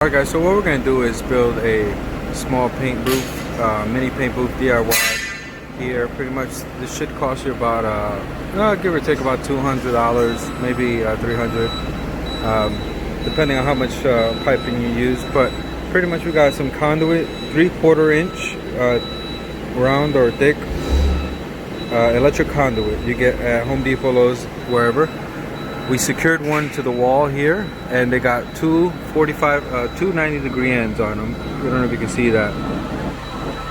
Alright guys, so what we're going to do is build a small paint booth, mini paint booth DIY here. Pretty much this should cost you about, give or take about $200, maybe $300, depending on how much piping you use. But pretty much we got some conduit, 3/4 inch round or thick electric conduit you get at Home Depot, Lowe's, wherever. We secured one to the wall here, and they got two 90-degree ends on them. I don't know if you can see that.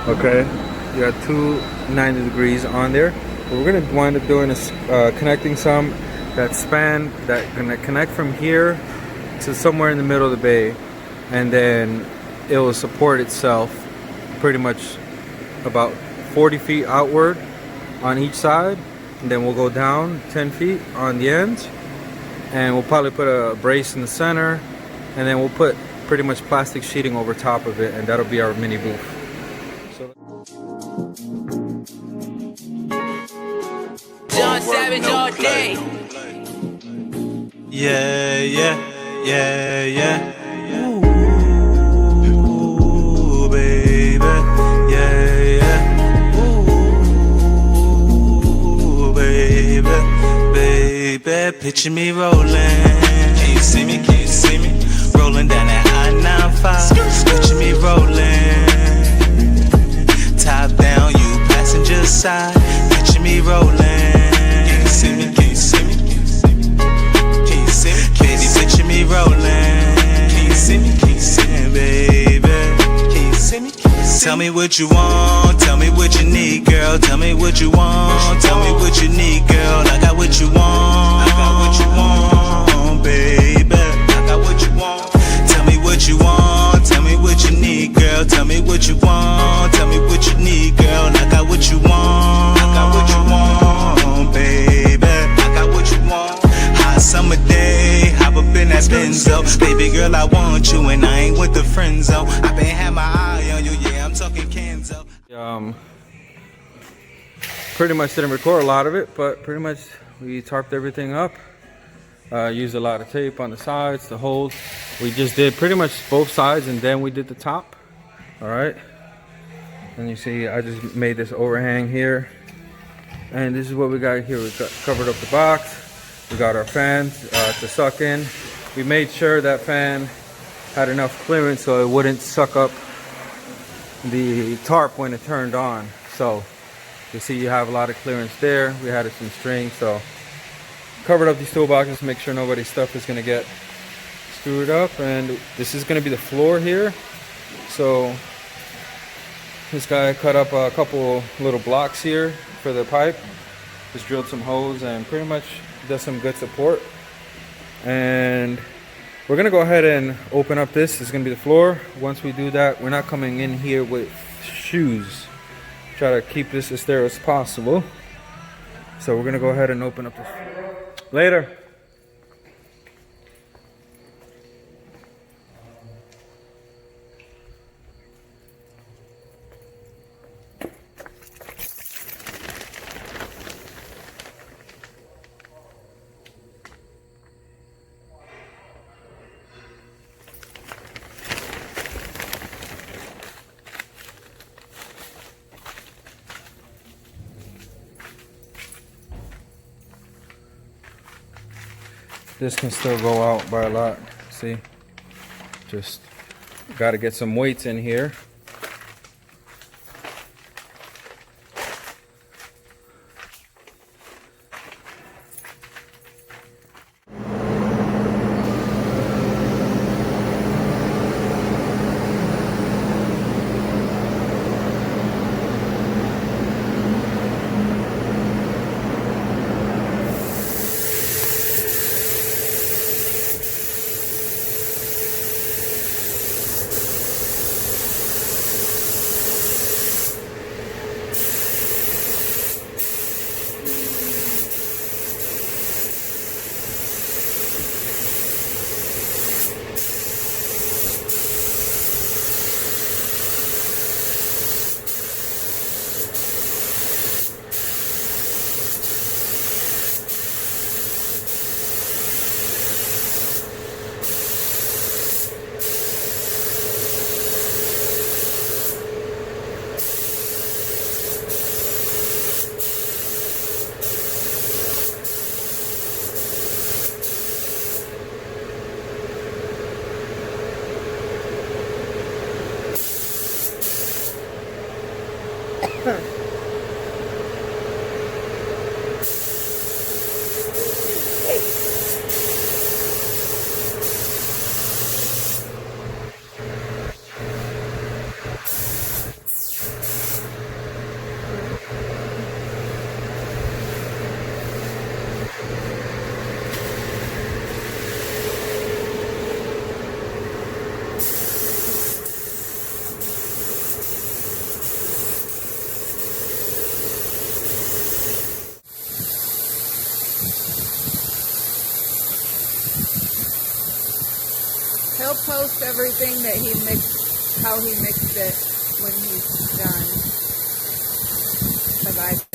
Okay, you got two 90 degrees on there. What we're gonna wind up doing is connecting some that span that gonna connect from here to somewhere in the middle of the bay, and then it will support itself pretty much about 40 feet outward on each side, and then we'll go down 10 feet on the ends. And we'll probably put a brace in the center, and then we'll put pretty much plastic sheeting over top of it, and that'll be our mini booth. So John Savage all day. Yeah, yeah, yeah, yeah. Ooh, baby, yeah, yeah. Ooh, baby. Baby, picture me rolling. Can you see me? Can you see me? Rolling down that I-95. Picture me rolling. Top down, you passenger side. Picture me rolling. Can you see me? Can you see me? Can you see me? Can you see me? Baby, picture me rolling. Can you see me? Can you see me, baby? Can you see me? Tell me what you want, tell me what you need, girl. Tell me what you want, tell me what you need, girl. I got what you want, I got what you want, baby. I got what you want. Tell me what you want, tell me what you need, girl. Tell me what you want, tell me what you need, girl. I got what you want, I got what you want, baby. I got what you want. Hot summer day, hop up in that Benzo. Baby girl, I want you and I ain't with the friend zone. I been had my eye on you, yeah, I'm talking Kenzo. Pretty much didn't record a lot of it, but pretty much we tarped everything up. Used a lot of tape on the sides, the holes. We just did pretty much both sides, and then we did the top. All right. And you see, I just made this overhang here, and this is what we got here. We got covered up the box. We got our fans to suck in. We made sure that fan had enough clearance so it wouldn't suck up the tarp when it turned on. So you see, you have a lot of clearance there. We had some string, so covered up these toolboxes to make sure nobody's stuff is gonna get screwed up. And this is gonna be the floor here. So this guy cut up a couple little blocks here for the pipe. Just drilled some holes and pretty much does some good support. And we're gonna go ahead and open up this. This is gonna be the floor. Once we do that, we're not coming in here with shoes. Try to keep this as there as possible. So we're gonna go ahead and open up this. Later. This can still go out by a lot. See? Just got to get some weights in here. He'll post everything that he mixed, how he mixed it when he's done. But I don't.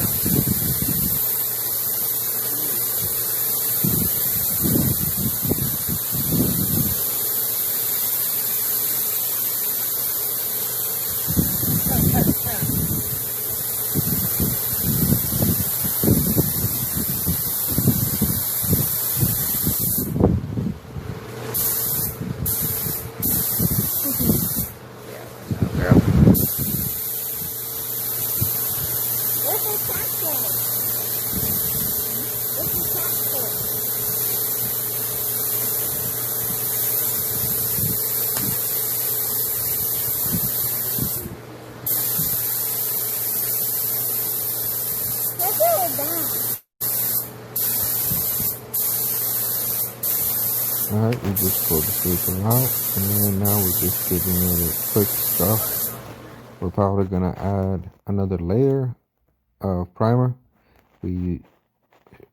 Alright, we just pulled the sleeper out, and now we're just getting rid of quick stuff. We're probably gonna add another layer of primer. We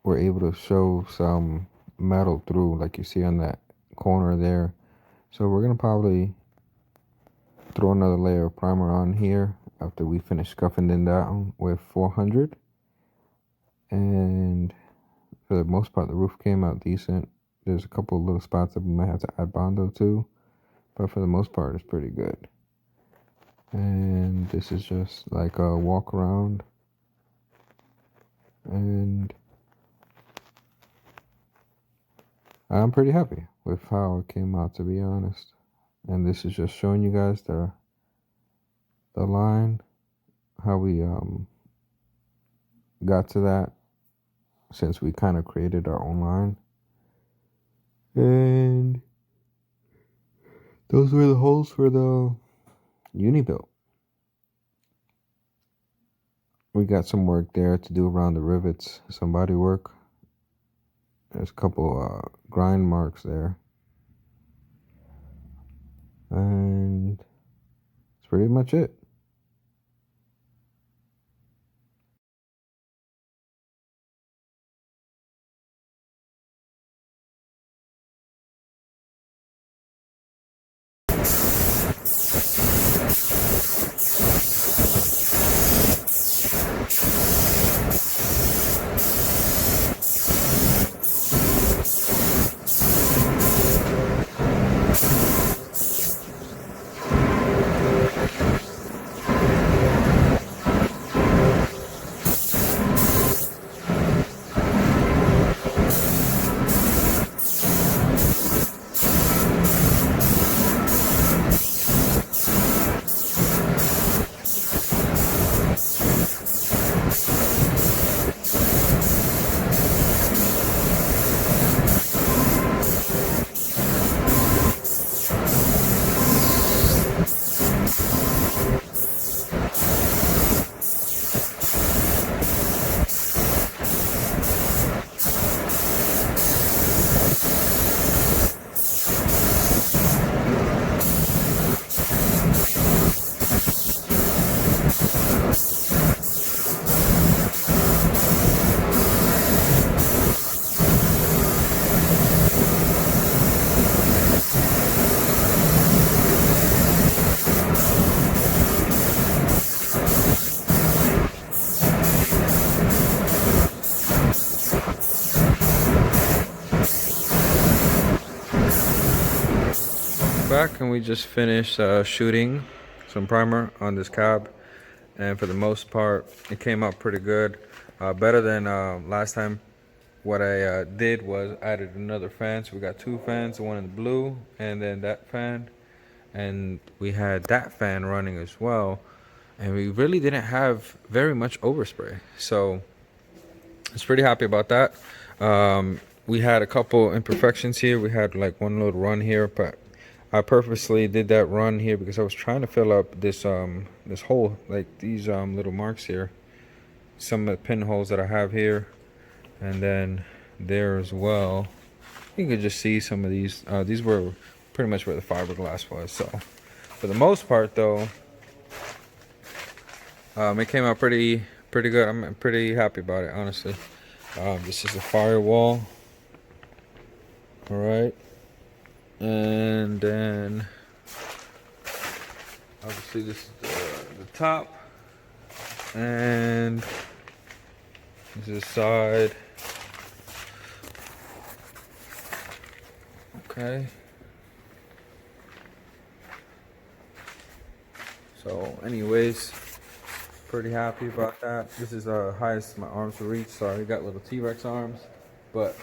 were able to show some metal through, like you see on that corner there. So we're gonna probably throw another layer of primer on here after we finish scuffing it down with 400. And for the most part, the roof came out decent. There's a couple of little spots that we might have to add Bondo to, but for the most part, it's pretty good. And this is just like a walk around, and I'm pretty happy with how it came out, to be honest. And this is just showing you guys the line, how we got to that, since we kind of created our own line. And those were the holes for the Peterbilt. We got some work there to do around the rivets, some body work. There's a couple grind marks there. And that's pretty much it. Back, and we just finished shooting some primer on this cab, and for the most part it came out pretty good, better than last time. What I did was added another fan, so we got two fans, the one in the blue and then that fan, and we had that fan running as well. and we really didn't have very much overspray, so I was pretty happy about that. We had a couple imperfections here. We had like one little run here, but I purposely did that run here because I was trying to fill up this this hole, like these little marks here, some of the pinholes that I have here, and then there as well. You could just see some of these. These were pretty much where the fiberglass was. So for the most part, though, it came out pretty good. I'm pretty happy about it, honestly. This is a firewall. All right, and then obviously this is the top, and this is the side. Okay. So anyways, pretty happy about that. This is the highest my arms will reach. Sorry, got little T-Rex arms, but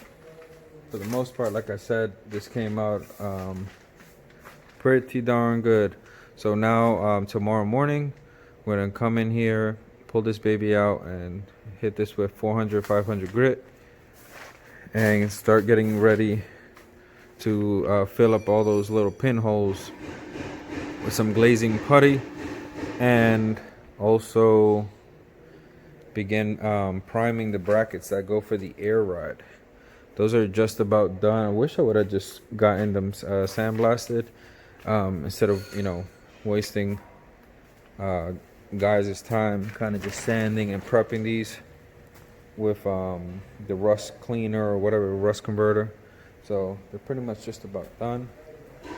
for the most part, like I said, this came out pretty darn good. So now tomorrow morning, we're gonna come in here, pull this baby out, and hit this with 400, 500 grit, and start getting ready to fill up all those little pinholes with some glazing putty, and also begin priming the brackets that go for the air ride. Those are just about done. I wish I would have just gotten them sandblasted instead of, you know, wasting guys' time kind of just sanding and prepping these with the rust cleaner or whatever, rust converter. So they're pretty much just about done. You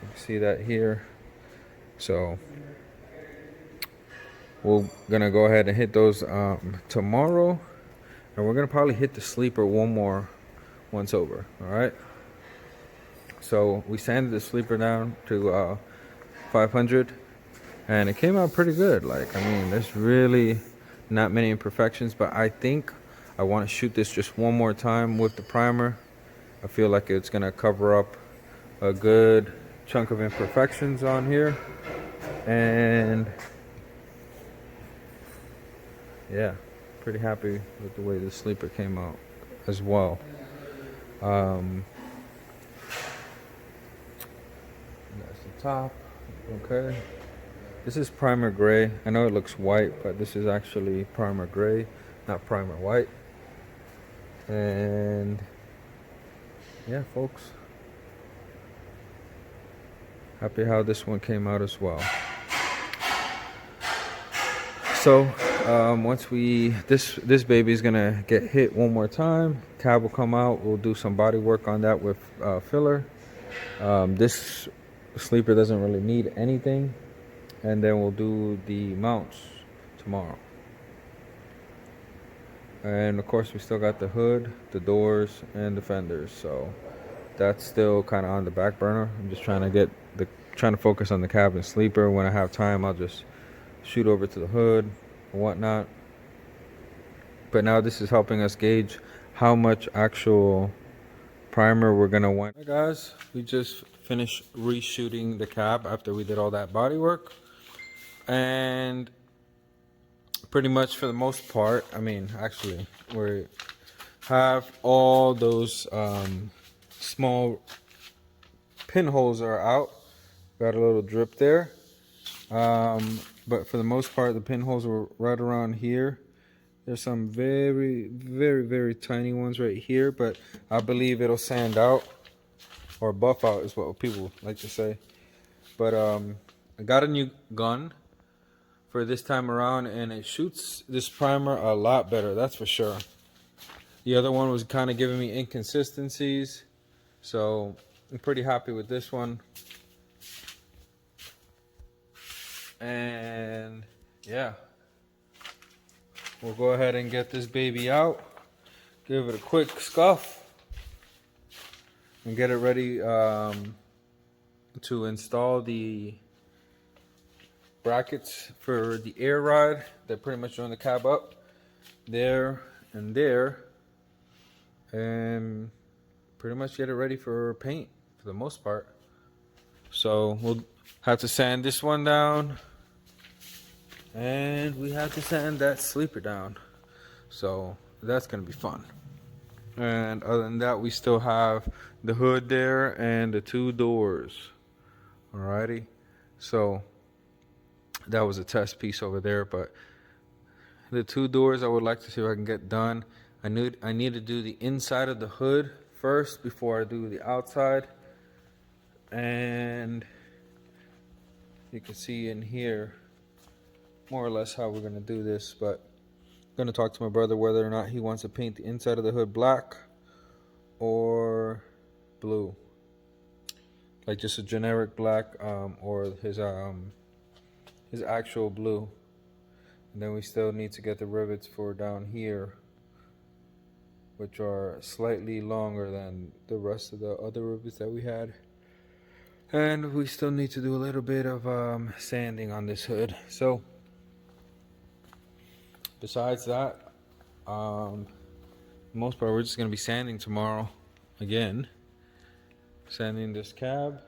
can see that here. So we're gonna go ahead and hit those tomorrow. And we're gonna probably hit the sleeper once over. All right. So we sanded the sleeper down to 500, and it came out pretty good. Like, I mean, there's really not many imperfections, but I think I want to shoot this just one more time with the primer. I feel like it's gonna cover up a good chunk of imperfections on here, and yeah, pretty happy with the way the sleeper came out as well. That's the top. Okay, this is primer gray. I know it looks white, but this is actually primer gray, not primer white. And yeah, folks, happy how this one came out as well. So once this baby is gonna get hit one more time, cab will come out. We'll do some body work on that with filler. This sleeper doesn't really need anything, and then we'll do the mounts tomorrow. And of course, we still got the hood, the doors, and the fenders. So that's still kind of on the back burner. I'm just trying to focus on the cabin sleeper. When I have time, I'll just shoot over to the hood and whatnot. But now this is helping us gauge how much actual primer we're gonna want. Hey guys, we just finished reshooting the cab after we did all that body work, and pretty much for the most part, I mean, actually, we have all those small pinholes are out. Got a little drip there, but for the most part, the pinholes were right around here. There's some very, very, very tiny ones right here, but I believe it'll sand out or buff out is what people like to say. But I got a new gun for this time around, and it shoots this primer a lot better, that's for sure. The other one was kind of giving me inconsistencies, so I'm pretty happy with this one. And yeah, we'll go ahead and get this baby out, give it a quick scuff, and get it ready to install the brackets for the air ride that pretty much join the cab up there and there, and pretty much get it ready for paint for the most part. So we'll have to sand this one down, And we have to sand that sleeper down. So that's gonna be fun. And other than that, we still have the hood there and the 2 doors. Alrighty. So that was a test piece over there, but the 2 doors I would like to see if I can get done. I need to do the inside of the hood first before I do the outside. And you can see in here more or less how we're gonna do this, but I'm gonna talk to my brother whether or not he wants to paint the inside of the hood black or blue, like just a generic black, or his actual blue. And then we still need to get the rivets for down here, which are slightly longer than the rest of the other rivets that we had. And we still need to do a little bit of sanding on this hood. So besides that, most part we're just gonna be sanding tomorrow again. Sanding this cab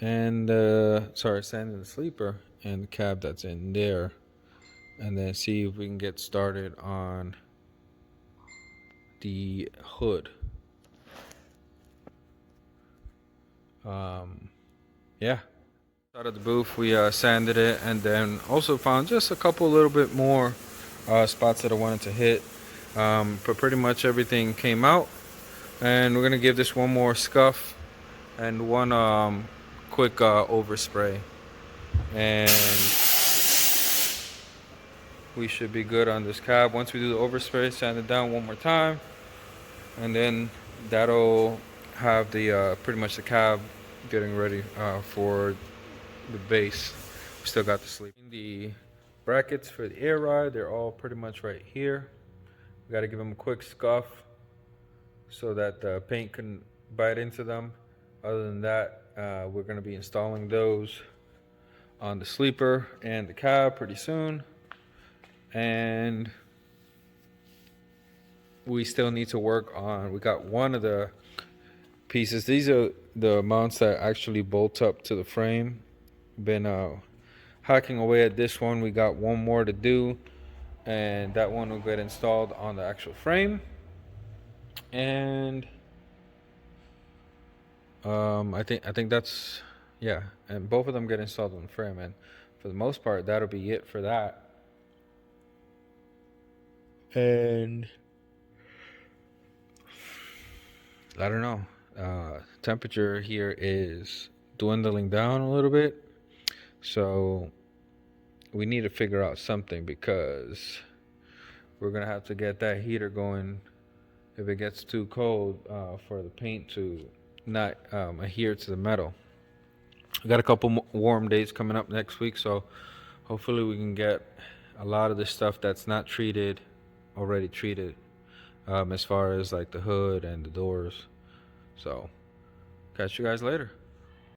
and sanding the sleeper and the cab that's in there, and then see if we can get started on the hood. Yeah. Out of the booth, we sanded it, and then also found just a couple little bit more spots that I wanted to hit. But pretty much everything came out, and we're gonna give this one more scuff and one quick overspray, and we should be good on this cab. Once we do the overspray, sand it down one more time, and then that'll have the pretty much the cab getting ready for the base. We still got the sleep. The brackets for the air ride, they're all pretty much right here. We got to give them a quick scuff so that the paint can bite into them. Other than that, we're going to be installing those on the sleeper and the cab pretty soon. And we still need to work on, we got one of the pieces. These are the mounts that actually bolt up to the frame. Been hacking away at this one. We got one more to do, and that one will get installed on the actual frame. And I think that's, yeah, and both of them get installed on the frame, and for the most part that'll be it for that. And I don't know, temperature here is dwindling down a little bit, so we need to figure out something, because we're gonna have to get that heater going if it gets too cold, for the paint to not adhere to the metal. We got a couple warm days coming up next week, so hopefully we can get a lot of the stuff that's not treated already treated, as far as like the hood and the doors. So catch you guys later.